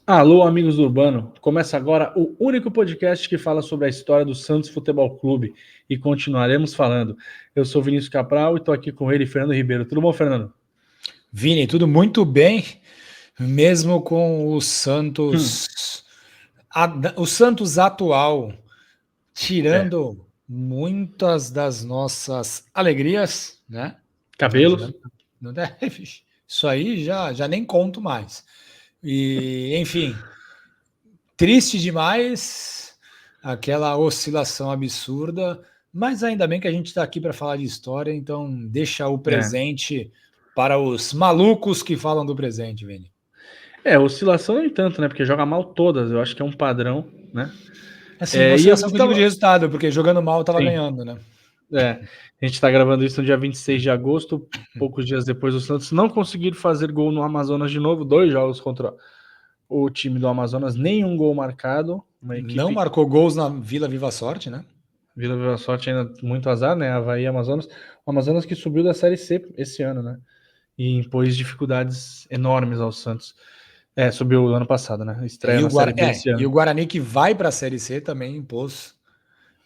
Alô, amigos do Urbano. Começa agora o único podcast que fala sobre a história do Santos Futebol Clube e continuaremos falando. Eu sou Vinícius Capral e estou aqui com ele, Fernando Ribeiro. Tudo bom, Fernando? Vini, tudo muito bem, mesmo com Hum, o Santos atual é. tirando muitas das nossas alegrias, né? Não Cabelos? adianta, não deve. Isso aí já nem conto mais. E, enfim, triste demais, aquela oscilação absurda, mas ainda bem que a gente está aqui para falar de história, então deixa o É. presente para os malucos que falam do presente, Vini. Oscilação nem tanto, né? Porque joga mal todas. Eu acho que é um padrão, né? Assim, E eu oscilação que eu digo de tava. resultado, porque jogando mal eu tava Sim. ganhando, né? A gente está gravando isso no dia 26 de agosto. Poucos dias depois, o Santos não conseguiram fazer gol no Amazonas de novo. 2 jogos contra o time do Amazonas, nenhum gol marcado. Uma Não equipe. marcou gols na Vila Viva Sorte, né? Vila Viva Sorte ainda muito azar, né? Havaí e Amazonas. O Amazonas que subiu da Série C esse ano, né? E impôs dificuldades enormes ao Santos. Subiu ano passado, né? Estreia na Série B esse E ano. o Guarani que vai para a Série C também impôs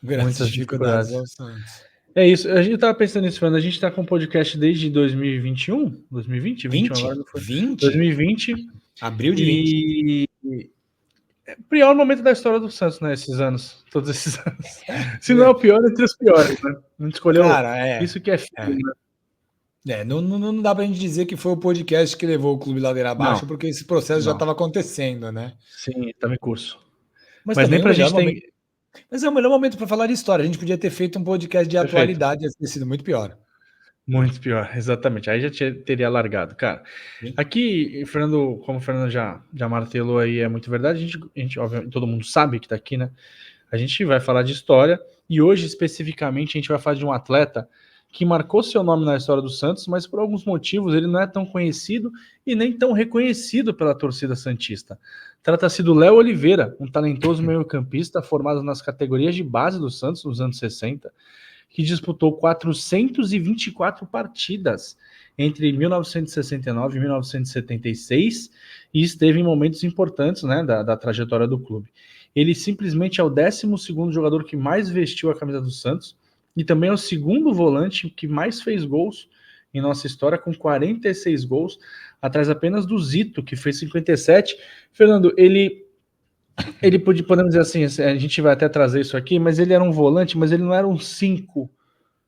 grandes Muitas dificuldades dificuldades. ao Santos. É isso. A gente tava pensando nisso, Fernando. A gente tá com podcast desde 2021, 2020, 21 agora 20? não foi. 20? 2020. Abril de 20. E é o pior momento da história do Santos, né? Esses anos. Todos esses anos. Se não é o pior, entre os piores, né? A gente escolheu Cara, isso que é feio, é. né? Não dá pra gente dizer que foi o podcast que levou o clube ladeira Não, abaixo, porque esse processo já não. estava acontecendo, né? Sim, tá em curso. Mas Mas nem também o pra melhor gente tem. momento. Mas é o melhor momento para falar de história. A gente podia ter feito um podcast de Perfeito. atualidade, ia ter sido muito pior. Muito pior, exatamente. Aí já teria largado. Cara, Sim. aqui, Fernando, como o Fernando já martelou aí, é muito verdade. A gente, obviamente, todo mundo sabe que tá aqui, né? A gente vai falar de história e hoje, especificamente, a gente vai falar de um atleta que marcou seu nome na história do Santos, mas por alguns motivos ele não é tão conhecido e nem tão reconhecido pela torcida santista. Trata-se do Léo Oliveira, um talentoso meio-campista formado nas categorias de base do Santos nos anos 60, que disputou 424 partidas entre 1969 e 1976 e esteve em momentos importantes, né, da trajetória do clube. Ele simplesmente é o 12º jogador que mais vestiu a camisa do Santos e também é o segundo volante que mais fez gols em nossa história, com 46 gols, atrás apenas do Zito, que fez 57. Fernando, ele podemos dizer assim, a gente vai até trazer isso aqui, mas ele era um volante, mas ele não era um 5,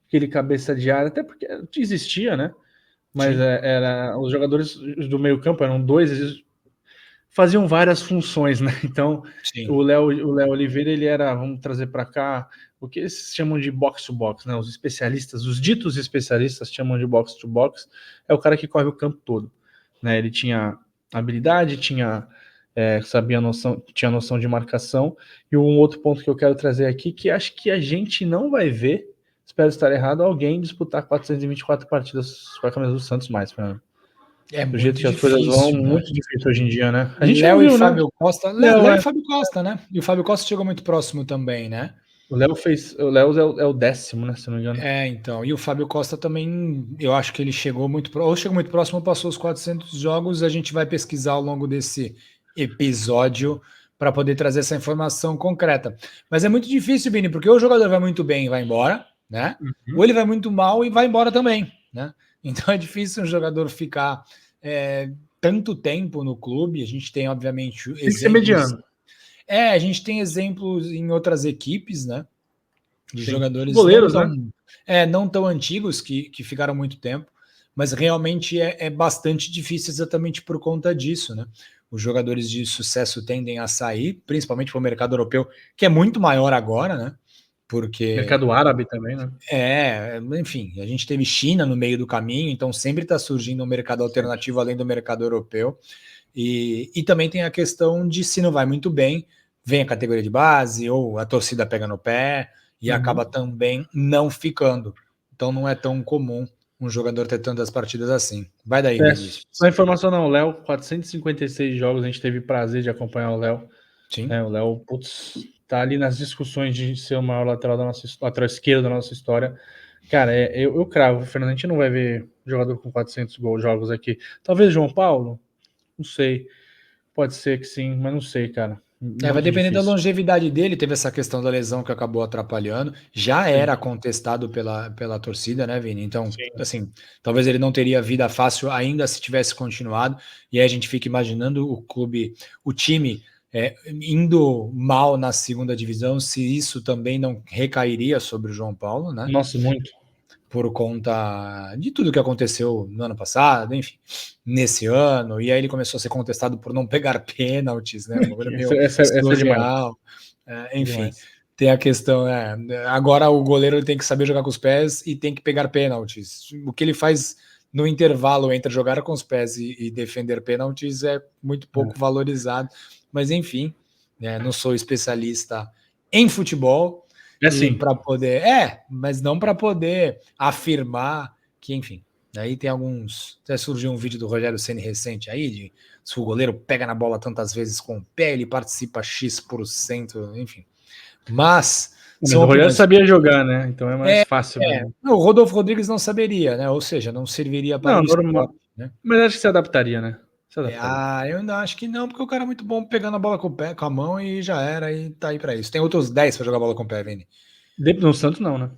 aquele cabeça de área, até porque existia, né? Mas Sim, era os jogadores do meio campo eram dois, eles faziam várias funções, né? Então sim. o Léo Oliveira ele era, vamos trazer para cá o que eles chamam de box to box, né? Os especialistas, os ditos especialistas chamam de box to box, é o cara que corre o campo todo, né? Ele tinha habilidade, sabia noção, tinha noção de marcação. E um outro ponto que eu quero trazer aqui, que acho que a gente não vai ver, espero estar errado, alguém disputar 424 partidas com a camisa do Santos mais, Fernando. É Do jeito muito que as coisas vão, difícil, né? muito difícil hoje em dia, né? A gente não Léo e viu, né? Fábio Costa. Léo, Léo e Fábio Costa, né? E o Fábio Costa chegou muito próximo também, né? o Léo fez. O Léo é o 10º, né? Se não me engano. Então. E o Fábio Costa também, eu acho que ele chegou muito próximo, ou chegou muito próximo, ou passou os 400 jogos. A gente vai pesquisar ao longo desse episódio para poder trazer essa informação concreta. Mas é muito difícil, Vini, porque o jogador vai muito bem e vai embora, né? Ou Uhum. ele vai muito mal e vai embora também, né? Então é difícil um jogador ficar tanto tempo no clube. A gente tem, obviamente, Tem que ser exemplos. mediano. A gente tem exemplos em outras equipes, né? De Sim. jogadores Goleiros, né? não tão antigos que ficaram muito tempo, mas realmente é bastante difícil exatamente por conta disso, né? Os jogadores de sucesso tendem a sair, principalmente para o mercado europeu, que é muito maior agora, né? Porque Mercado árabe também, né? enfim, a gente teve China no meio do caminho, então sempre está surgindo um mercado Sempre. alternativo além do mercado europeu. E também tem a questão de se não vai muito bem, vem a categoria de base, ou a torcida pega no pé e acaba Uhum. também não ficando. Então não é tão comum um jogador ter tantas partidas assim. Vai daí, Só Vinícius. informação não, o Léo, 456 jogos, a gente teve prazer de acompanhar o Léo. Sim. O Léo, putz, tá ali nas discussões de ser o maior lateral da nossa lateral esquerdo da nossa história. Cara, eu cravo, Fernando, a gente não vai ver jogador com 400 jogos aqui. Talvez João Paulo, não sei. pode ser que sim, mas não sei, cara. Vai Muito depender da difícil. longevidade dele. Teve essa questão da lesão que acabou atrapalhando. Já Sim, era contestado pela torcida, né, Vini? Então, sim. assim, talvez ele não teria vida fácil ainda se tivesse continuado. E aí a gente fica imaginando o clube, o time indo mal na segunda divisão, se isso também não recairia sobre o João Paulo, né? Nossa, muito. Por conta de tudo que aconteceu no ano passado, enfim, nesse ano, e aí ele começou a ser contestado por não pegar pênaltis, né? Uma coisa meio Essa é demais. surreal. É Enfim, demais. tem a questão, agora o goleiro tem que saber jogar com os pés e tem que pegar pênaltis. O que ele faz no intervalo entre jogar com os pés e defender pênaltis é muito pouco valorizado, mas enfim, né, não sou especialista em futebol, É e sim. para poder. Mas não para poder afirmar que, enfim. Aí tem alguns. Até surgiu um vídeo do Rogério Ceni recente aí, de se o goleiro pega na bola tantas vezes com o pé, ele participa X%, enfim. Mas Mas são o Rogério opiniões. sabia jogar, né? Então é mais fácil mesmo. Não, o Rodolfo Rodrigues não saberia, né? Ou seja, não serviria para Não, o normal. esporte, né? Mas acho que se adaptaria, né? Se adaptaria. Eu ainda acho que não, porque o cara é muito bom pegando a bola com o pé, com a mão e já era, e tá aí para isso. Tem outros 10 para jogar bola com o pé, Vini. No Santos, não, né?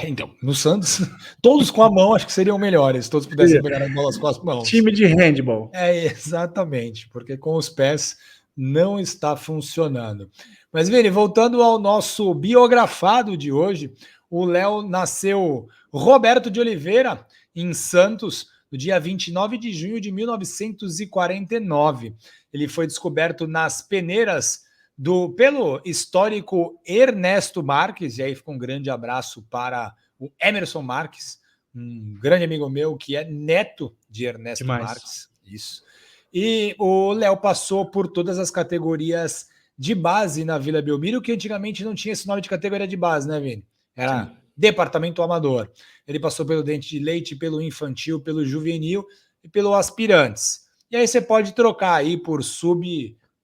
Então, no Santos, todos com a mão acho que seriam melhores, se todos pudessem Seria. pegar as bolas com as mãos. Time de handball. Exatamente, porque com os pés não está funcionando. Mas, Vini, voltando ao nosso biografado de hoje, o Léo nasceu Roberto de Oliveira, em Santos, no dia 29 de junho de 1949. Ele foi descoberto nas peneiras pelo histórico Ernesto Marques, e aí fica um grande abraço para o Emerson Marques, um grande amigo meu que é neto de Ernesto Demais. Marques. Isso. E o Léo passou por todas as categorias de base na Vila Belmiro, que antigamente não tinha esse nome de categoria de base, né, Vini? Era Sim. departamento amador. Ele passou pelo Dente de Leite, pelo infantil, pelo juvenil e pelo aspirantes. E aí você pode trocar aí por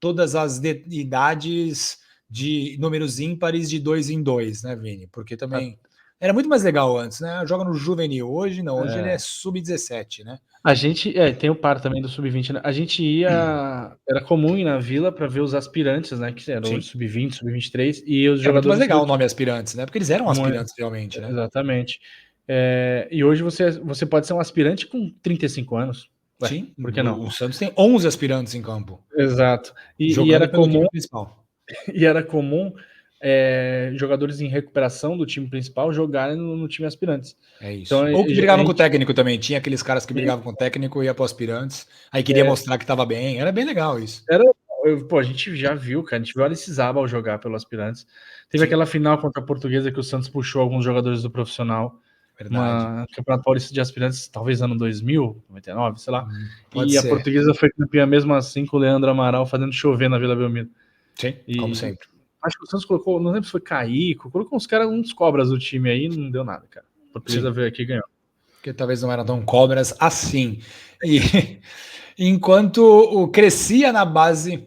todas as idades de números ímpares de 2 em 2, né, Vini? Porque também era muito mais legal antes, né? Joga no juvenil. Hoje não, hoje ele é É. sub-17, né? A gente. Tem o par também do Sub-20, né? A gente ia. Era comum ir na vila para ver os aspirantes, né? Que eram o Sim. Sub-20, Sub-23 e os Era muito mais jogadores legal do o time. nome aspirantes, né? Porque eles eram aspirantes realmente, né? Exatamente. E hoje você pode ser um aspirante com 35 anos. Ué, Sim, por que não? o Santos tem 11 aspirantes em campo, Exato. E jogando era pelo comum, time principal. e era comum jogadores em recuperação do time principal jogarem no time aspirantes. É Então isso. a Ou que brigavam com o gente. técnico também. Tinha aqueles caras que brigavam com o técnico e ia para aspirantes. Aí queria mostrar que estava bem. Era bem legal isso. A gente já viu, cara. A gente viu Alice Zabal jogar pelo aspirantes. Teve Sim, aquela final contra a Portuguesa que o Santos puxou alguns jogadores do profissional. verdade. Uma Campeonato Paulista de Aspirantes, talvez ano 2000, 99, sei lá. Pode E a ser. Portuguesa foi campeã mesmo assim com o Leandro Amaral fazendo chover na Vila Belmiro. Sim, como E sempre. acho que o Santos colocou, não lembro se foi Caico, colocou uns caras, uns cobras do time aí, não deu nada, cara. A Portuguesa Sim, veio aqui e ganhou. porque talvez não eram tão cobras assim. E enquanto crescia na base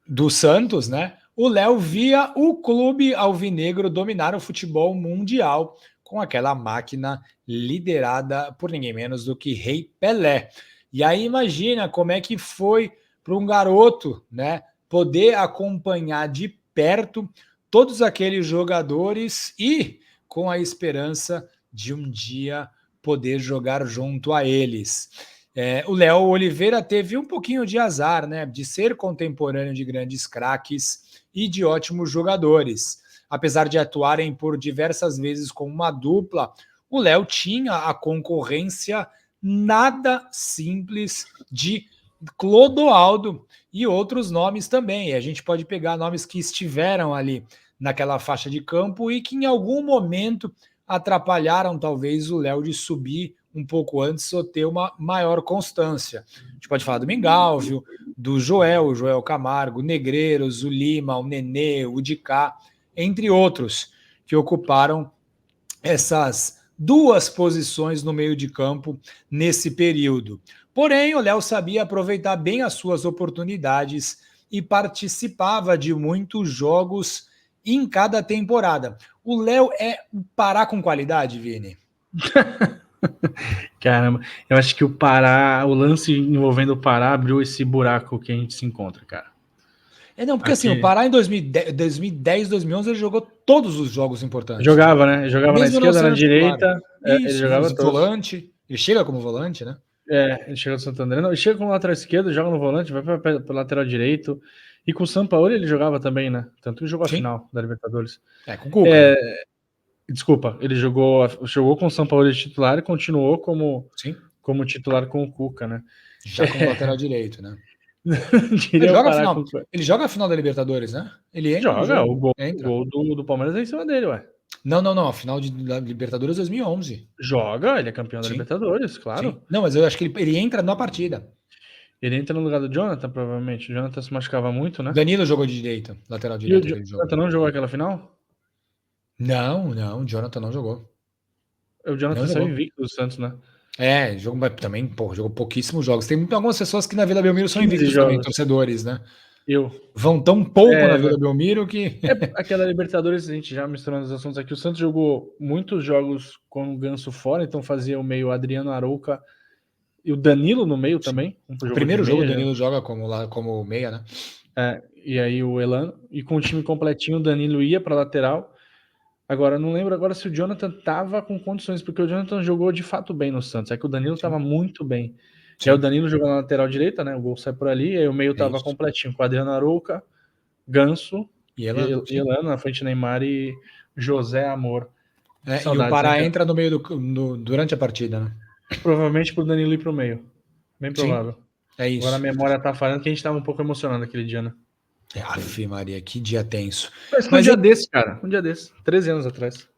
do Santos, né? O Léo via o clube alvinegro dominar o futebol mundial com aquela máquina liderada por ninguém menos do que Rei Pelé. E aí imagina como é que foi para um garoto, né, poder acompanhar de perto todos aqueles jogadores e com a esperança de um dia poder jogar junto a eles. O Léo Oliveira teve um pouquinho de azar, né, de ser contemporâneo de grandes craques e de ótimos jogadores. Apesar de atuarem por diversas vezes como uma dupla, o Léo tinha a concorrência nada simples de Clodoaldo e outros nomes também. E a gente pode pegar nomes que estiveram ali naquela faixa de campo e que em algum momento atrapalharam talvez o Léo de subir um pouco antes ou ter uma maior constância. A gente pode falar do Mengalvio, do Joel, o Joel Camargo, o Negreiros, o Lima, o Nenê, o Dicá, entre outros, que ocuparam essas duas posições no meio de campo nesse período. Porém, o Léo sabia aproveitar bem as suas oportunidades e participava de muitos jogos em cada temporada. O Léo é parar com qualidade, Vini? Caramba, eu acho que o Pará, o lance envolvendo o Pará abriu esse buraco que a gente se encontra, cara. Não, porque assim, o Pará em 2010, 2011, ele jogou todos os jogos importantes, né? Jogava, né? Jogava na Mesmo não esquerda, na sendo titular. direita, ele Isso, jogava todos. volante. Ele chega como volante, né? Ele chega do Santo André, não, ele chega como lateral esquerdo, joga no volante, vai para o lateral direito. E com o Sampaoli ele jogava também, né? Tanto que jogou a final da Libertadores. Com o Cuca. Né? Desculpa, ele jogou com o Sampaoli titular e continuou como titular com o Cuca, né? Já como lateral direito, né? Ele joga a final da Libertadores, né? Ele entra no jogo. O gol do Palmeiras é em cima dele, ué. Não, a final da Libertadores 2011. Joga, ele é campeão da Libertadores, claro. Sim. Não, mas eu acho que ele entra na partida. Ele entra no lugar do Jonathan, provavelmente. O Jonathan se machucava muito, né? Danilo jogou de direita, lateral direito. E o Jonathan não jogou aquela final? Não, o Jonathan não jogou. O Jonathan saiu invicto do Santos, né? Jogou também, jogou pouquíssimos jogos. Tem algumas pessoas que na Vila Belmiro são invictos também, torcedores, né? Vão tão pouco na Vila Belmiro que... Aquela Libertadores, a gente já misturando os assuntos aqui, o Santos jogou muitos jogos com o Ganso fora, então fazia o meio Adriano Arouca e o Danilo no meio também. O primeiro jogo o Danilo joga como meia, né? E aí o Elano, e com o time completinho o Danilo ia para lateral. Agora, não lembro agora se o Jonathan tava com condições, porque o Jonathan jogou de fato bem no Santos, é que o Danilo tava muito bem. E aí o Danilo jogou na lateral direita, né? O gol sai por ali, e aí o meio tava completinho, com Adriano Arouca, Ganso e Elano, na frente Neymar e José Amor. E o Pará entra no meio durante a partida, né? Provavelmente pro Danilo ir pro meio. Bem provável. É isso. Agora a memória tá falando que a gente tava um pouco emocionado aquele dia, né? Aff, Maria, que dia tenso. Mas um dia desse, cara. Um dia desse. 13 anos atrás.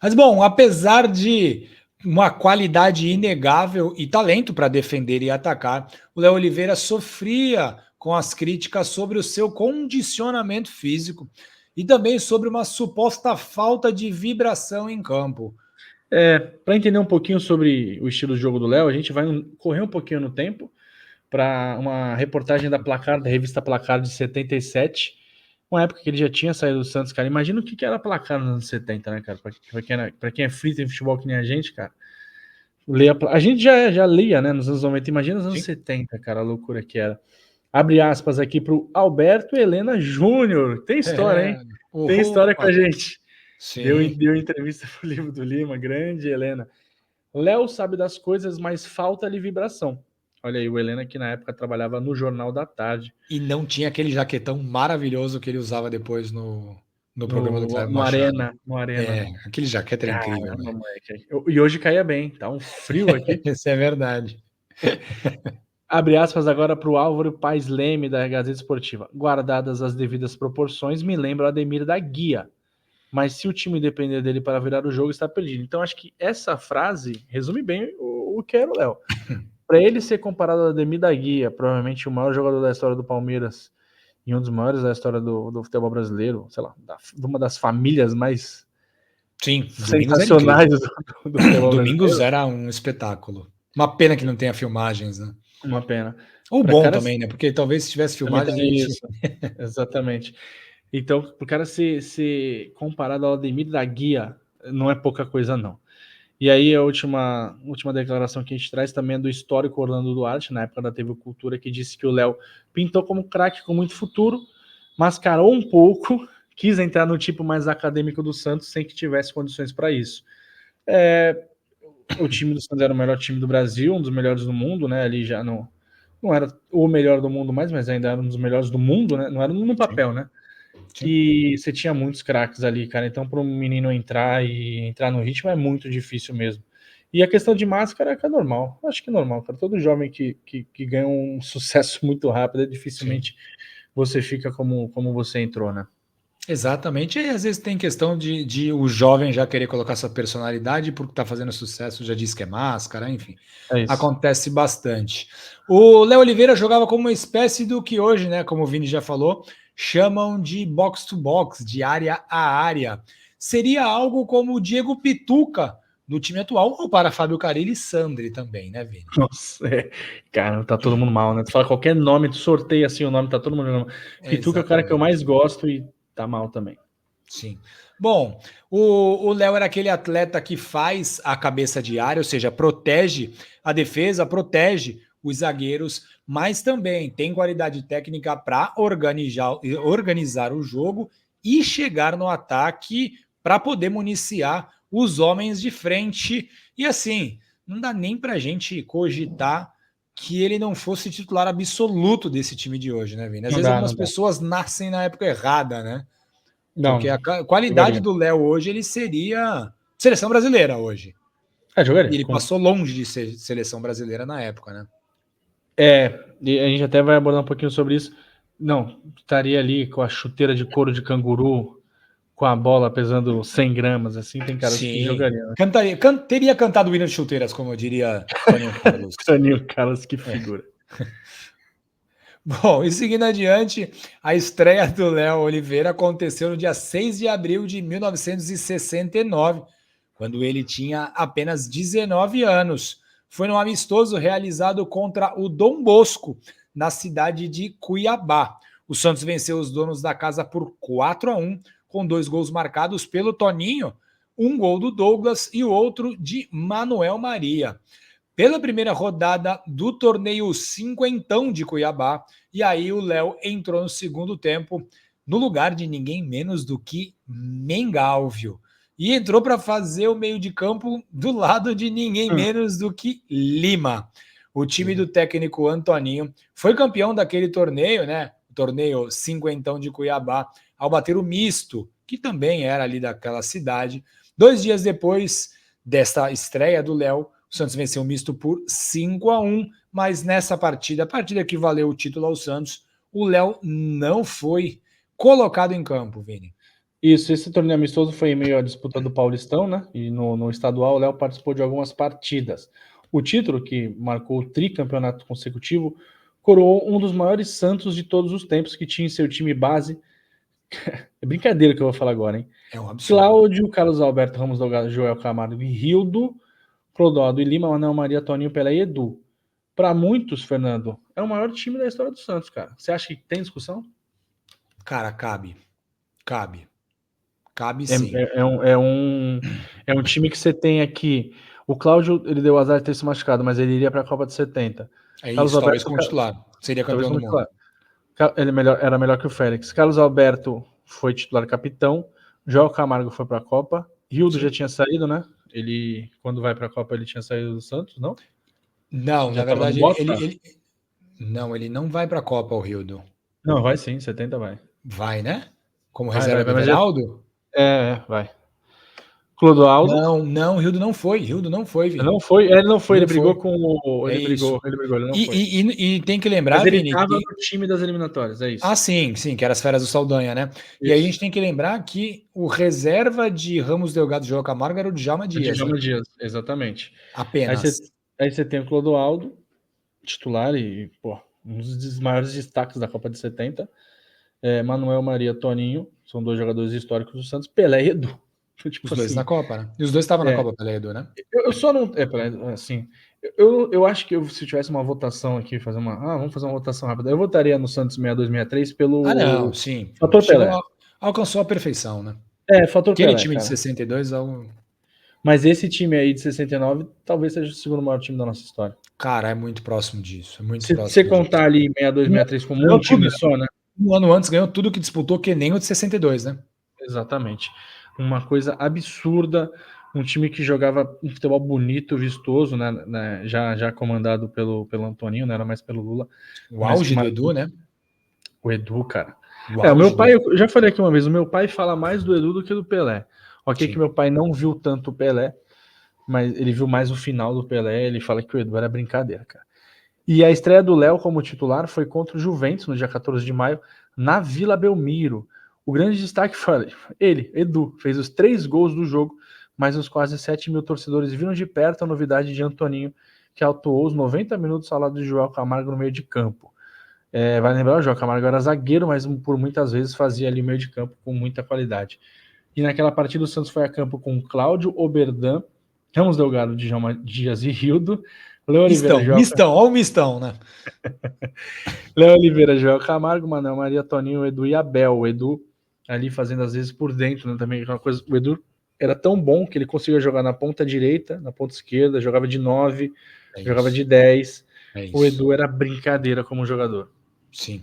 Mas, bom, apesar de uma qualidade inegável e talento para defender e atacar, o Léo Oliveira sofria com as críticas sobre o seu condicionamento físico e também sobre uma suposta falta de vibração em campo. Para entender um pouquinho sobre o estilo de jogo do Léo, a gente vai correr um pouquinho no tempo para uma reportagem da revista Placar de 77, uma época que ele já tinha saído do Santos, cara. Imagina o que era Placar nos anos 70, né, cara? Para quem é frito em futebol que nem a gente, cara. A gente já lia, né, nos anos 90. Imagina nos anos 70, cara, a loucura que era. Abre aspas aqui pro Alberto Helena Júnior. Tem história, hein? Tem história com a gente. Deu entrevista pro Livro do Lima, grande Helena. Léo sabe das coisas, mas falta-lhe vibração. Olha aí, o Helena que na época trabalhava no Jornal da Tarde. E não tinha aquele jaquetão maravilhoso que ele usava depois no programa do Cleber Machado. No Arena. Aquele jaqueta era incrível. Né? E hoje caía bem, tá um frio aqui. Isso é verdade. Abre aspas agora para o Álvaro Paes Leme, da Gazeta Esportiva. Guardadas as devidas proporções, me lembra o Ademir da Guia. Mas se o time depender dele para virar o jogo, está perdido. Então acho que essa frase resume bem o que era o Léo. Para ele ser comparado ao Ademir da Guia, provavelmente o maior jogador da história do Palmeiras e um dos maiores da história do futebol brasileiro, sei lá, de uma das famílias mais sensacionais do futebol brasileiro. Domingos era um espetáculo. Uma pena que não tenha filmagens, né? Uma pena. Ou bom também, né? Porque talvez se tivesse filmagens... Isso, exatamente. Então, pro cara ser comparado ao Ademir da Guia, não é pouca coisa, não. E aí a última declaração que a gente traz também é do histórico Orlando Duarte, na época da TV Cultura, que disse que o Léo pintou como craque com muito futuro, mascarou um pouco, quis entrar no tipo mais acadêmico do Santos sem que tivesse condições para isso. O time do Santos era o melhor time do Brasil, um dos melhores do mundo, né? Ali já não era o melhor do mundo mais, mas ainda era um dos melhores do mundo, né? Não era no papel, né? E você tinha muitos craques ali, cara. Então, para um menino entrar no ritmo é muito difícil mesmo. E a questão de máscara é normal. Acho que é normal, cara. Todo jovem que ganha um sucesso muito rápido, dificilmente você fica como você entrou, né? Exatamente. E às vezes tem questão de o jovem já querer colocar sua personalidade porque tá fazendo sucesso, já diz que é máscara, enfim. Acontece bastante. O Léo Oliveira jogava como uma espécie do que hoje, né, como o Vini já falou, chamam de box to box, de área a área. Seria algo como o Diego Pituca do time atual, ou para Fábio Carille e Sandri também, né, Vini? Nossa, cara, tá todo mundo mal, né? Tu fala qualquer nome, tu sorteia assim o nome, tá todo mundo mal. Pituca é o cara que eu mais gosto e tá mal também. Sim. Bom, o Léo era aquele atleta que faz a cabeça de área, ou seja, protege a defesa, protege os zagueiros, mas também tem qualidade técnica para organizar o jogo e chegar no ataque para poder municiar os homens de frente. E assim, não dá nem para a gente cogitar que ele não fosse titular absoluto desse time de hoje, né, Vini? Às Não vezes dá, algumas não dá. pessoas nascem na época errada, né? Porque Não, a qualidade jogaria. do Léo hoje, ele seria seleção brasileira hoje. E Jogaria. ele passou longe de ser seleção brasileira na época, né? E a gente até vai abordar um pouquinho sobre isso. Não, estaria ali com a chuteira de couro de canguru, com a bola pesando 100 gramas, assim, tem caras que Sim. jogariam, né? Teria cantado o hino de chuteiras, como eu diria Toninho Carlos. Toninho Carlos, que É. figura. Bom, e seguindo adiante, a estreia do Léo Oliveira aconteceu no dia 6 de abril de 1969, quando ele tinha apenas 19 anos. Foi num amistoso realizado contra o Dom Bosco, na cidade de Cuiabá. O Santos venceu os donos da casa por 4-1, com 2 gols marcados pelo Toninho, um gol do Douglas e o outro de Manuel Maria. Pela primeira rodada do torneio cinquentão de Cuiabá, e aí o Léo entrou no segundo tempo no lugar de ninguém menos do que Mengalvio. E entrou para fazer o meio de campo do lado de ninguém menos do que Lima. O time do técnico Antoninho foi campeão daquele torneio, né? O torneio cinquentão de Cuiabá, ao bater o misto, que também era ali daquela cidade. 2 dias depois desta estreia do Léo, o Santos venceu o misto por 5-1, mas nessa partida, a partida que valeu o título ao Santos, o Léo não foi colocado em campo, Vini. Isso, esse torneio amistoso foi em meio à disputa do Paulistão, né? E no estadual o Léo participou de algumas partidas. O título, que marcou o tricampeonato consecutivo, coroou um dos maiores Santos de todos os tempos, que tinha em seu time base. É brincadeira que eu vou falar agora, hein? É um absurdo. Cláudio, Carlos Alberto, Ramos Delgado, Joel Camargo e Rildo, Clodoaldo e Lima, Manuel Maria, Toninho, Pelé e Edu. Para muitos, Fernando, é o maior time da história do Santos, cara. Você acha que tem discussão? Cara, cabe. Cabe É, sim. é um time que você tem aqui. O Cláudio, ele deu azar de ter se machucado, mas ele iria para a Copa de 70. É Carlos isso, talvez Alberto, como titular. Seria talvez campeão do como mundo. titular. Ele era melhor que o Félix. Carlos Alberto foi titular capitão. João Camargo foi para a Copa. Rildo já tinha saído, né? Ele, quando vai para a Copa, ele tinha saído do Santos, não? Não, Já na estava no verdade, Boca? não, ele não vai para a Copa, o Rildo. Não, vai sim, 70 vai. Vai, né? Como Vai, reserva do mas Everaldo? vai. Clodoaldo. Não, o Rildo não foi. Rildo não foi, Vini. Não foi, ele não foi, Não ele brigou foi. com o. É Ele isso. brigou, ele não foi. E tem que Mas lembrar, ele Vini, estava que. no time das eliminatórias, é isso. Ah, sim, que era as férias do Saldanha, né? E aí a Isso. gente tem que lembrar que o reserva de Ramos Delgado e João Camargo era o Djalma O Dias, né? Djalma Dias, exatamente. Aí Apenas. você tem o Clodoaldo, titular e, pô, um dos maiores destaques da Copa de 70. Manuel Maria, Toninho, são 2 jogadores históricos do Santos. Pelé e Edu. Tipo Os dois assim, na Copa, né? E os dois estavam na Copa pela Edu, né? eu só não. Pelé, assim. Eu acho que se tivesse uma votação aqui, vamos fazer uma votação rápida. Eu votaria no Santos 62, 63 Ah, não, pelo sim. fator Pelé. Alcançou a perfeição, né? Fator Aquele Pelé, time de cara. 62 é um. Mas esse time aí de 69 talvez seja o segundo maior time da nossa história. Cara, é muito próximo disso. É muito Se você próximo disso. contar ali 62, 63 como Ganhou um time tudo, né? só, né? Um ano antes ganhou tudo que disputou, que nem o de 62, né? Exatamente. Uma coisa absurda. Um time que jogava um futebol bonito, vistoso, né? Já comandado pelo Antoninho, não era mais pelo Lula. O auge do Edu, né? O Edu, cara. O O meu pai, do... eu já falei aqui uma vez, o meu pai fala mais do Edu do que do Pelé. Ok, Sim. que meu pai não viu tanto o Pelé, mas ele viu mais o final do Pelé. Ele fala que o Edu era brincadeira, cara. E a estreia do Léo como titular foi contra o Juventus no dia 14 de maio, na Vila Belmiro. O grande destaque foi ele, Edu, fez os 3 gols do jogo, mas os quase 7 mil torcedores viram de perto a novidade de Antoninho, que atuou os 90 minutos ao lado de Joel Camargo no meio de campo. Vai lembrar, o Joel Camargo era zagueiro, mas por muitas vezes fazia ali o meio de campo com muita qualidade. E naquela partida o Santos foi a campo com Cláudio, Oberdan, Ramos Delgado, Djalma Dias e Rildo, Léo Oliveira, olha o mistão, né? Léo Oliveira, Joel Camargo, Manuel Maria, Toninho, Edu e Abel. O Edu ali fazendo às vezes por dentro, né, também uma coisa, o Edu era tão bom que ele conseguia jogar na ponta direita, na ponta esquerda, jogava de 9, jogava de 10. O isso. Edu era brincadeira como jogador. Sim.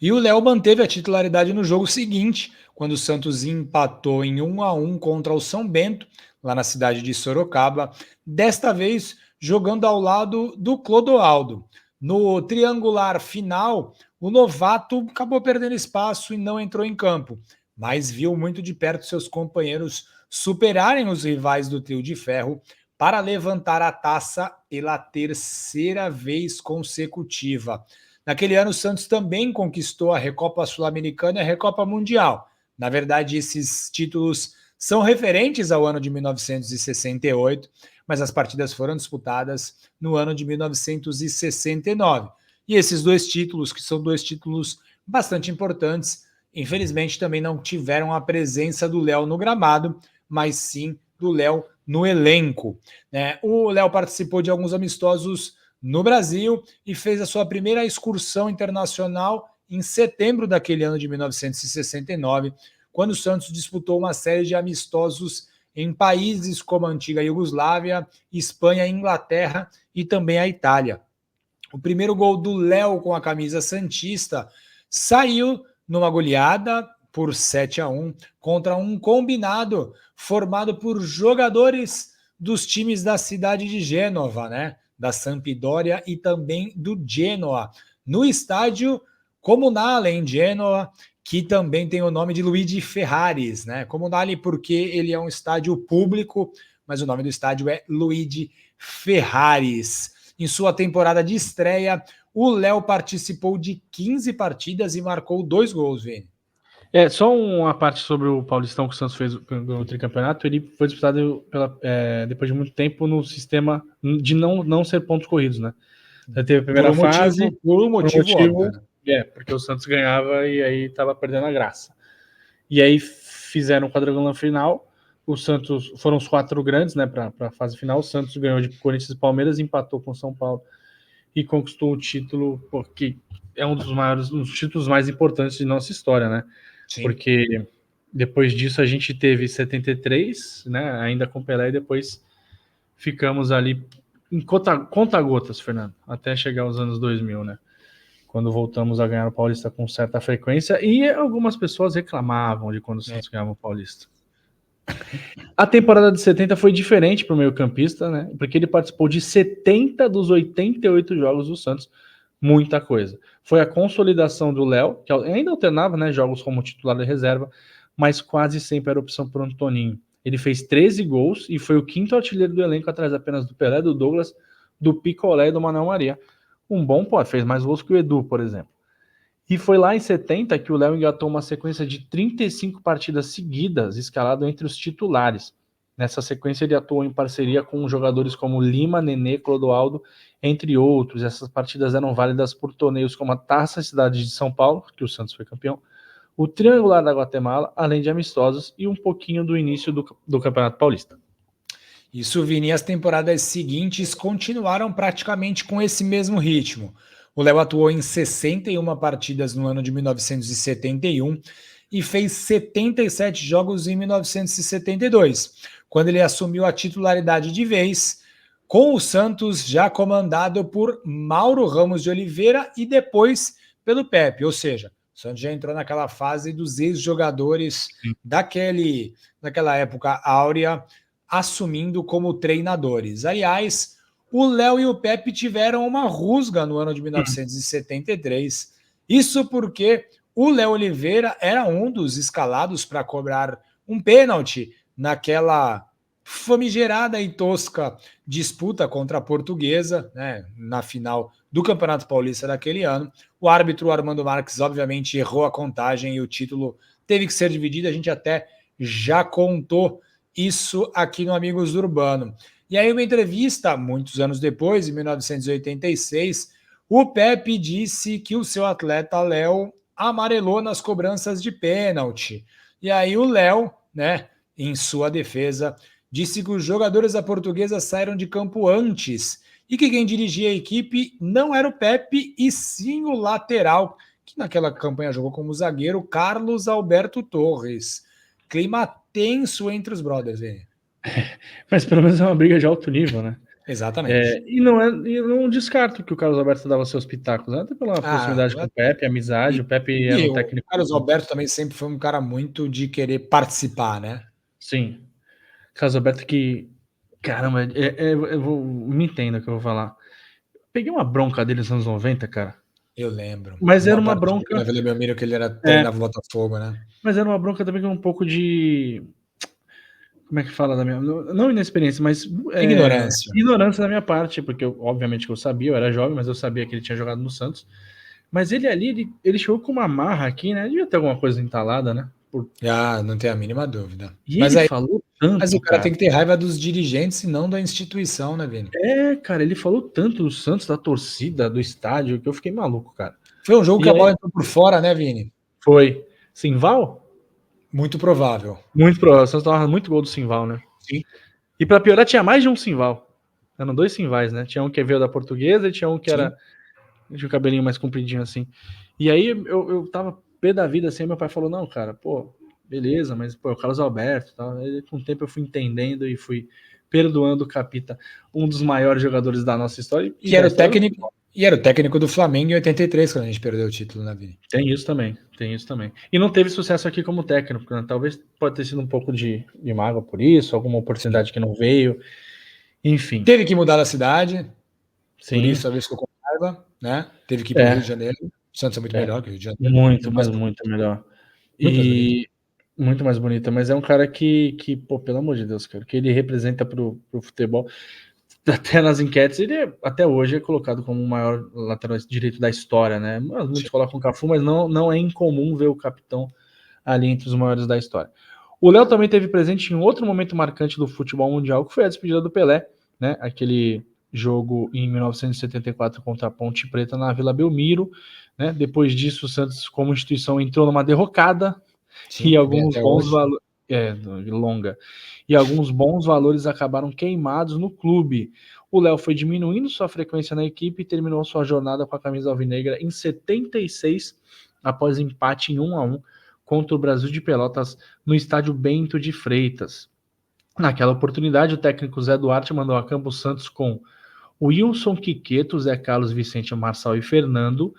E o Léo manteve a titularidade no jogo seguinte, quando o Santos empatou em 1-1 contra o São Bento, lá na cidade de Sorocaba, desta vez jogando ao lado do Clodoaldo. No triangular final, o novato acabou perdendo espaço e não entrou em campo, mas viu muito de perto seus companheiros superarem os rivais do trio de ferro para levantar a taça pela terceira vez consecutiva. Naquele ano, o Santos também conquistou a Recopa Sul-Americana e a Recopa Mundial. Na verdade, esses títulos são referentes ao ano de 1968, mas as partidas foram disputadas no ano de 1969. E esses dois títulos, que são dois títulos bastante importantes, infelizmente também não tiveram a presença do Léo no gramado, mas sim do Léo no elenco. O Léo participou de alguns amistosos no Brasil e fez a sua primeira excursão internacional em setembro daquele ano de 1969, quando o Santos disputou uma série de amistosos em países como a antiga Iugoslávia, Espanha, Inglaterra e também a Itália. O primeiro gol do Léo com a camisa santista saiu numa goleada por 7-1 contra um combinado formado por jogadores dos times da cidade de Gênova, né? Da Sampdoria e também do Genoa, no estádio Comunale em Genoa, que também tem o nome de Luigi Ferraris, né? Comunale porque ele é um estádio público, mas o nome do estádio é Luigi Ferraris. Em sua temporada de estreia, o Léo participou de 15 partidas e marcou 2 gols, Vini. Só uma parte sobre o Paulistão que o Santos fez no tricampeonato. Ele foi disputado depois de muito tempo no sistema de não ser pontos corridos, né? Então, teve a primeira fase, por um motivo óbvio, né? Porque o Santos ganhava e aí estava perdendo a graça. E aí fizeram o quadrangular final. O Santos foram os 4 grandes, né, para a fase final. O Santos ganhou de Corinthians e Palmeiras, empatou com o São Paulo e conquistou o título, porque é um dos títulos mais importantes de nossa história, né? Sim. Porque depois disso a gente teve 73, né, ainda com Pelé, e depois ficamos ali em conta-gotas, Fernando, até chegar aos anos 2000, né? Quando voltamos a ganhar o Paulista com certa frequência, e algumas pessoas reclamavam de quando o Santos ganhava o Paulista. A temporada de 70 foi diferente para o meio-campista, né? Porque ele participou de 70 dos 88 jogos do Santos, muita coisa. Foi a consolidação do Léo, que ainda alternava, né, jogos como titular de reserva, mas quase sempre era opção por Antoninho. Ele fez 13 gols e foi o 5º artilheiro do elenco, atrás apenas do Pelé, do Douglas, do Picolé e do Manuel Maria. Fez mais gols que o Edu, por exemplo. E foi lá em 70 que o Léo engatou uma sequência de 35 partidas seguidas, escalado entre os titulares. Nessa sequência ele atuou em parceria com jogadores como Lima, Nenê, Clodoaldo, entre outros. Essas partidas eram válidas por torneios como a Taça Cidade de São Paulo, que o Santos foi campeão, o Triangular da Guatemala, além de amistosos e um pouquinho do início do Campeonato Paulista. Isso, Vini, as temporadas seguintes continuaram praticamente com esse mesmo ritmo. O Léo atuou em 61 partidas no ano de 1971 e fez 77 jogos em 1972, quando ele assumiu a titularidade de vez, com o Santos já comandado por Mauro Ramos de Oliveira e depois pelo Pepe, ou seja, o Santos já entrou naquela fase dos ex-jogadores daquela época áurea, assumindo como treinadores. Aliás, o Léo e o Pepe tiveram uma rusga no ano de 1973. Isso porque o Léo Oliveira era um dos escalados para cobrar um pênalti naquela famigerada e tosca disputa contra a Portuguesa, né, na final do Campeonato Paulista daquele ano. O árbitro Armando Marques, obviamente, errou a contagem e o título teve que ser dividido. A gente até já contou isso aqui no Amigos do Urbano. E aí, uma entrevista, muitos anos depois, em 1986, o Pepe disse que o seu atleta Léo amarelou nas cobranças de pênalti. E aí o Léo, né, em sua defesa, disse que os jogadores da Portuguesa saíram de campo antes e que quem dirigia a equipe não era o Pepe e sim o lateral, que naquela campanha jogou como zagueiro, Carlos Alberto Torres. Clima tenso entre os brothers, Vini. Mas pelo menos é uma briga de alto nível, né? Exatamente. E eu não descarto que o Carlos Alberto dava seus pitacos, né? Até pela proximidade com o Pepe, amizade. O Pepe era um o técnico. Carlos Alberto também sempre foi um cara muito de querer participar, né? Sim. Carlos Alberto que. Caramba, eu vou. Me entenda o que eu vou falar. Peguei uma bronca dele nos anos 90, cara. Eu lembro. Mas era Uma uma partida bronca. na Vila Belmiro que ele treinava o Botafogo, né? Mas era uma bronca também com um pouco de. Como é que fala da minha. Não inexperiência, mas. Ignorância. Ignorância da minha parte, porque obviamente que eu sabia, eu era jovem, mas eu sabia que ele tinha jogado no Santos. Mas ele ali, ele chegou com uma marra aqui, né? Devia ter alguma coisa entalada, né? Não tem a mínima dúvida. E ele falou tanto. Mas o cara tem que ter raiva dos dirigentes e não da instituição, né, Vini? Cara, ele falou tanto do Santos, da torcida, do estádio, que eu fiquei maluco, cara. Foi um jogo que a bola entrou por fora, né, Vini? Foi. Simval? Muito provável. Muito provável. O Santos tava muito gol do Simval, né? Sim. E pra piorar, tinha mais de um Simval. Eram 2 Simvais, né? Tinha um que veio da Portuguesa e tinha um que era. Tinha o cabelinho mais compridinho assim. E aí eu tava pé da vida assim, meu pai falou: não, cara, pô, beleza, mas pô, é o Carlos Alberto. Tá? Aí, com o tempo eu fui entendendo e fui perdoando o Capita, um dos maiores jogadores da nossa história. E era o técnico do Flamengo em 83, quando a gente perdeu o título, né, Vini? Tem isso também. E não teve sucesso aqui como técnico, né? Talvez pode ter sido um pouco de mágoa por isso, alguma oportunidade que não veio. Enfim. Teve que mudar a cidade, Sim. por isso talvez ficou com raiva, né? Teve que ir para o Rio de Janeiro. O Santos é muito melhor que o Rio de Janeiro. Muito melhor. Muito mais bonita, mas é um cara que, pô, pelo amor de Deus, cara, que ele representa pro futebol. Até nas enquetes, ele até hoje é colocado como o maior lateral direito da história, né? Muitos colocam o Cafu, mas não é incomum ver o capitão ali entre os maiores da história. O Léo também teve presente em outro momento marcante do futebol mundial, que foi a despedida do Pelé, né? Aquele jogo em 1974 contra a Ponte Preta na Vila Belmiro, né? Depois disso, o Santos, como instituição, entrou numa derrocada. Sim, e alguns bons valores. Longa. E alguns bons valores acabaram queimados no clube. O Léo foi diminuindo sua frequência na equipe e terminou sua jornada com a camisa alvinegra em 76, após empate em 1-1 contra o Brasil de Pelotas no estádio Bento de Freitas. Naquela oportunidade, o técnico Zé Duarte mandou a campo o Santos com Wilson, Quiqueto, Zé Carlos, Vicente, Marçal e Fernando,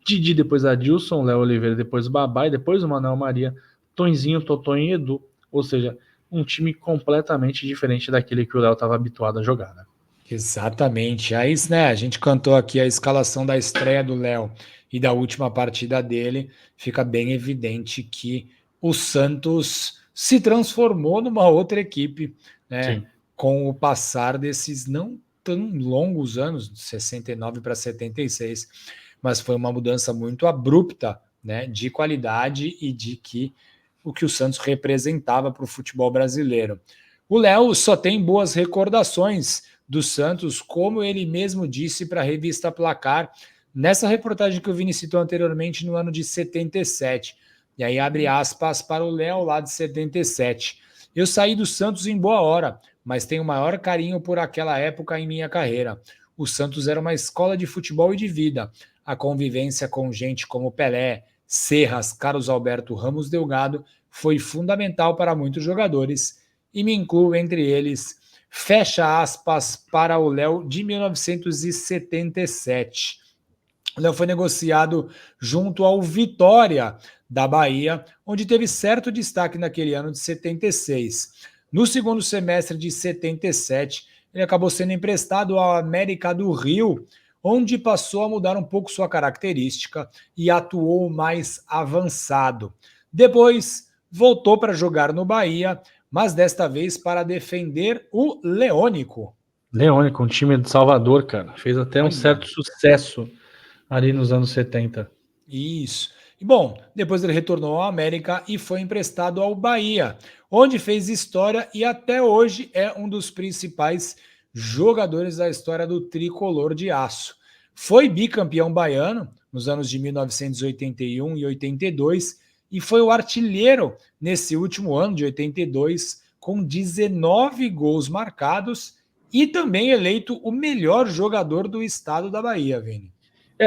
Didi, depois Adilson, Léo Oliveira, depois Babá e depois o Manuel Maria, Tonzinho, Totonho e Edu. Ou seja, um time completamente diferente daquele que o Léo estava habituado a jogar, né? Exatamente. Aí, né, a gente cantou aqui a escalação da estreia do Léo e da última partida dele. Fica bem evidente que o Santos se transformou numa outra equipe, né? Sim. Com o passar desses não tão longos anos, de 69 para 76, mas foi uma mudança muito abrupta, né, de qualidade e de o que o Santos representava para o futebol brasileiro. O Léo só tem boas recordações do Santos, como ele mesmo disse para a revista Placar, nessa reportagem que o Vini citou anteriormente, no ano de 77. E aí abre aspas para o Léo lá de 77. Eu saí do Santos em boa hora, mas tenho o maior carinho por aquela época em minha carreira. O Santos era uma escola de futebol e de vida. A convivência com gente como Pelé, Serras, Carlos Alberto Ramos Delgado foi fundamental para muitos jogadores e me incluo entre eles. Fecha aspas para o Léo de 1977. O Léo foi negociado junto ao Vitória da Bahia, onde teve certo destaque naquele ano de 76. No segundo semestre de 77, ele acabou sendo emprestado ao América do Rio, onde passou a mudar um pouco sua característica e atuou mais avançado. Depois, voltou para jogar no Bahia, mas desta vez para defender o Leônico. Leônico, um time de Salvador, cara. Fez até um certo sucesso ali nos anos 70. Isso. E bom, depois ele retornou ao América e foi emprestado ao Bahia, onde fez história e até hoje é um dos principais jogadores da história do tricolor de aço. Foi bicampeão baiano nos anos de 1981 e 82 e foi o artilheiro nesse último ano de 82 com 19 gols marcados e também eleito o melhor jogador do estado da Bahia, Vini.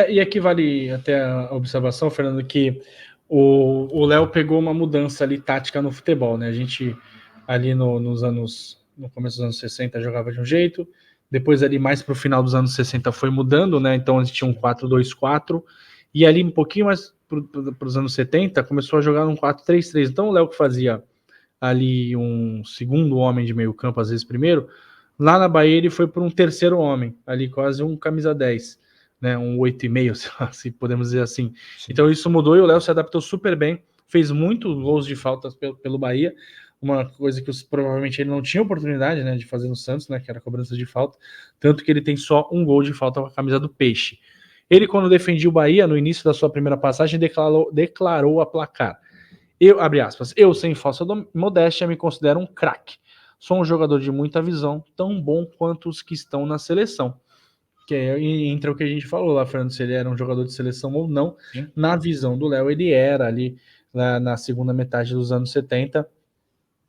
E aqui vale até a observação, Fernando, que o Léo pegou uma mudança ali tática no futebol, né? A gente ali no começo dos anos 60 jogava de um jeito, depois ali mais para o final dos anos 60 foi mudando, né? Então a gente tinha um 4-2-4, e ali um pouquinho mais para os anos 70 começou a jogar um 4-3-3. Então o Léo que fazia ali um segundo homem de meio campo, às vezes primeiro, lá na Bahia ele foi por um terceiro homem, ali quase um camisa 10, né, um 8,5, se podemos dizer assim. Sim. Então isso mudou e o Léo se adaptou super bem, fez muitos gols de faltas pelo Bahia, uma coisa que provavelmente ele não tinha oportunidade, né, de fazer no Santos, né, que era a cobrança de falta, tanto que ele tem só um gol de falta com a camisa do Peixe. Ele, quando defendia o Bahia, no início da sua primeira passagem, declarou a placar. Eu, abre aspas, eu, sem falsa modéstia, me considero um craque. Sou um jogador de muita visão, tão bom quanto os que estão na seleção. Que é entre o que a gente falou lá, Fernando, se ele era um jogador de seleção ou não. Sim. Na visão do Léo, ele era ali na segunda metade dos anos 70.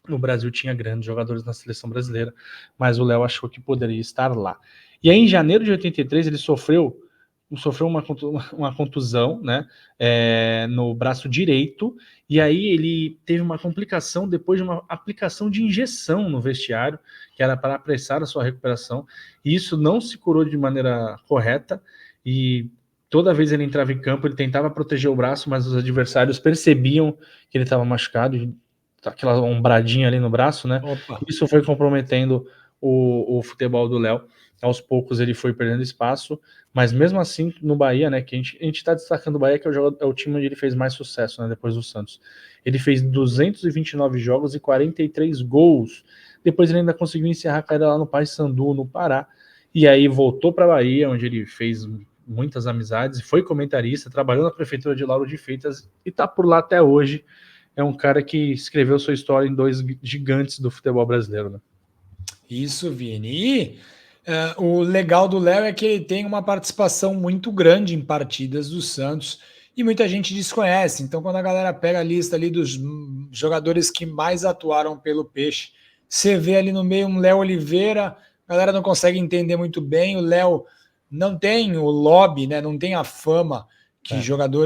O Brasil tinha grandes jogadores na seleção brasileira, mas o Léo achou que poderia estar lá. E aí, em janeiro de 83, ele sofreu uma contusão, né, no braço direito, e aí ele teve uma complicação depois de uma aplicação de injeção no vestiário, que era para apressar a sua recuperação, e isso não se curou de maneira correta, e toda vez ele entrava em campo, ele tentava proteger o braço, mas os adversários percebiam que ele estava machucado, aquela ombradinha ali no braço, né? Opa. Isso foi comprometendo o futebol do Léo. Aos poucos ele foi perdendo espaço, mas mesmo assim no Bahia, né, que a gente está destacando o Bahia, que é o time onde ele fez mais sucesso, né, depois do Santos. Ele fez 229 jogos e 43 gols. Depois ele ainda conseguiu encerrar a carreira lá no Paysandu, no Pará, e aí voltou para a Bahia, onde ele fez muitas amizades, foi comentarista, trabalhou na prefeitura de Lauro de Freitas e está por lá até hoje. É um cara que escreveu sua história em dois gigantes do futebol brasileiro, né? Isso, Vini. E o legal do Léo é que ele tem uma participação muito grande em partidas do Santos e muita gente desconhece. Então, quando a galera pega a lista ali dos jogadores que mais atuaram pelo Peixe, você vê ali no meio um Léo Oliveira, a galera não consegue entender muito bem. O Léo não tem o lobby, né? Não tem a fama que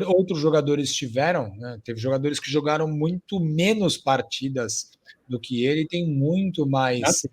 outros jogadores tiveram, né? Teve jogadores que jogaram muito menos partidas do que ele, tem muito mais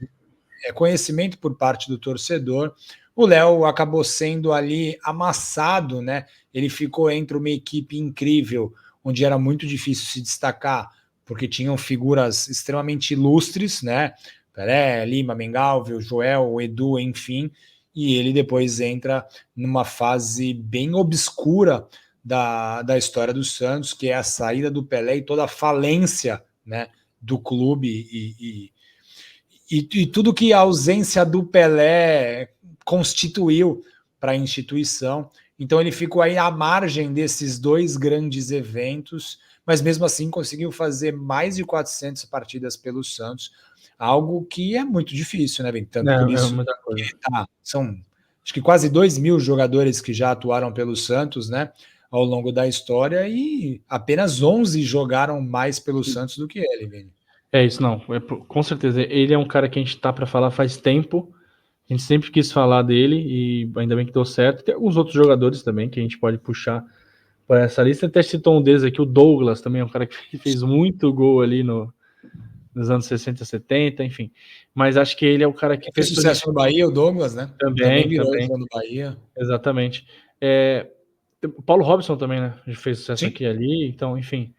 conhecimento por parte do torcedor. O Léo acabou sendo ali amassado, né? Ele ficou entre uma equipe incrível, onde era muito difícil se destacar, porque tinham figuras extremamente ilustres, né? Pelé, Lima, Mengalvio, Joel, Edu, enfim, e ele depois entra numa fase bem obscura da história do Santos, que é a saída do Pelé e toda a falência, né, do clube e tudo que a ausência do Pelé constituiu para a instituição. Então ele ficou aí à margem desses dois grandes eventos, mas mesmo assim conseguiu fazer mais de 400 partidas pelo Santos, algo que é muito difícil, né, Bem? Tanto por isso muita coisa. São acho que quase 2.000 jogadores que já atuaram pelo Santos, né, ao longo da história, e apenas 11 jogaram mais pelo Santos do que ele, Vini. É isso, não. Com certeza. Ele é um cara que a gente tá para falar faz tempo. A gente sempre quis falar dele e ainda bem que deu certo. Tem alguns outros jogadores também que a gente pode puxar para essa lista. Até citou um deles aqui, o Douglas, também é um cara que fez muito gol ali nos anos 60, 70, enfim. Mas acho que ele é o cara que fez sucesso no Bahia, o Douglas, né? Também virou no Bahia. Exatamente. O Paulo Robson também, né? Fez sucesso aqui e ali, então, enfim.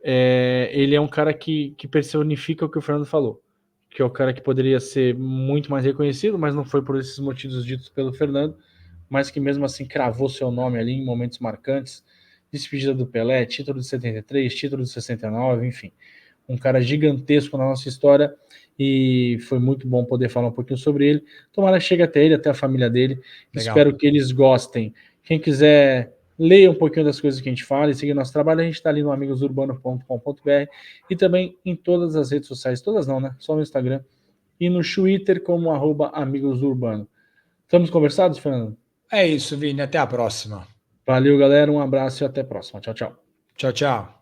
Ele é um cara que personifica o que o Fernando falou, que é o cara que poderia ser muito mais reconhecido, mas não foi por esses motivos ditos pelo Fernando, mas que mesmo assim cravou seu nome ali em momentos marcantes, despedida do Pelé, título de 73, título de 69, enfim, um cara gigantesco na nossa história, e foi muito bom poder falar um pouquinho sobre ele. Tomara que chegue até ele, até a família dele. Legal. Espero que eles gostem. Quem quiser leia um pouquinho das coisas que a gente fala e seguir nosso trabalho, a gente está ali no amigosurbano.com.br e também em todas as redes sociais, todas não, né? Só no Instagram e no Twitter como @amigosurbano. Estamos conversados, Fernando? É isso, Vini. Até a próxima. Valeu, galera. Um abraço e até a próxima. Tchau, tchau. Tchau, tchau.